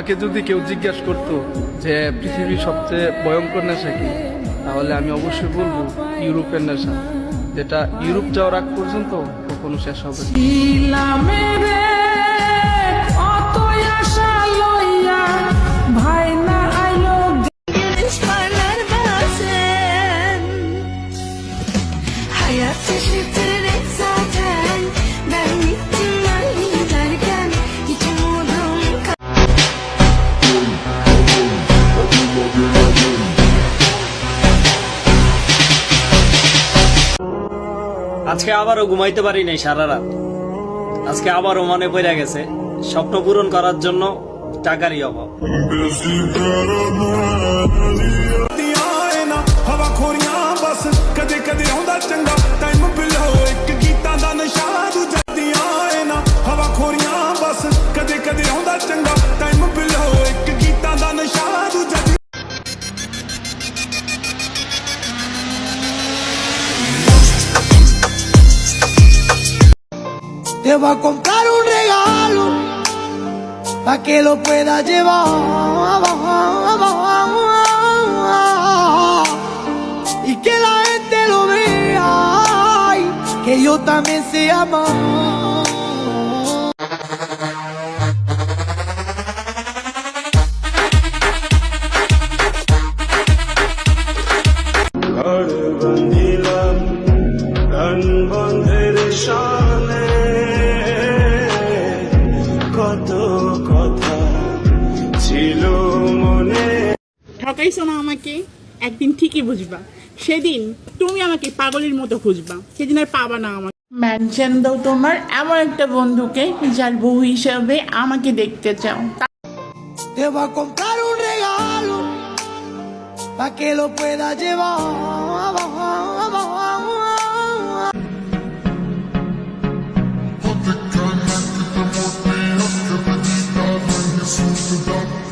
আমাকে যদি কেউ জিজ্ঞাসা করতো যে পৃথিবীর সবচেয়ে ভয়ঙ্কর নেশা কি, তাহলে আমি অবশ্যই বলবো ইউরোপের নেশা, যেটা ইউরোপ যাওয়ার আগ পর্যন্ত কখনো শেষ হবে না। আজকে আবারও ঘুমাইতে পারি নাই সারা রাত। আজকে আবারও মনে পড়ে গেছে স্বপ্ন পূরণ করার জন্য টাকারই অভাব। Te voy a comprar un regalo pa' que lo puedas llevar y que la gente lo vea y que yo también sé amar. ঠকাইছো না আমাকে, একদিন ঠিকই বুঝবা। সেদিন তুমি আমাকে পাগলের মতো খুঁজবা, সেদিন আর পাবা না আমাকে। মেনশন দাও তোমার এমন একটা বন্ধুকে যার বউ হিসাবে আমাকে দেখতে চাও। Te voy a comprar un regalo pa' que lo puedas llevar. Te calma que te motiva, que te diga, no hay Jesús te da.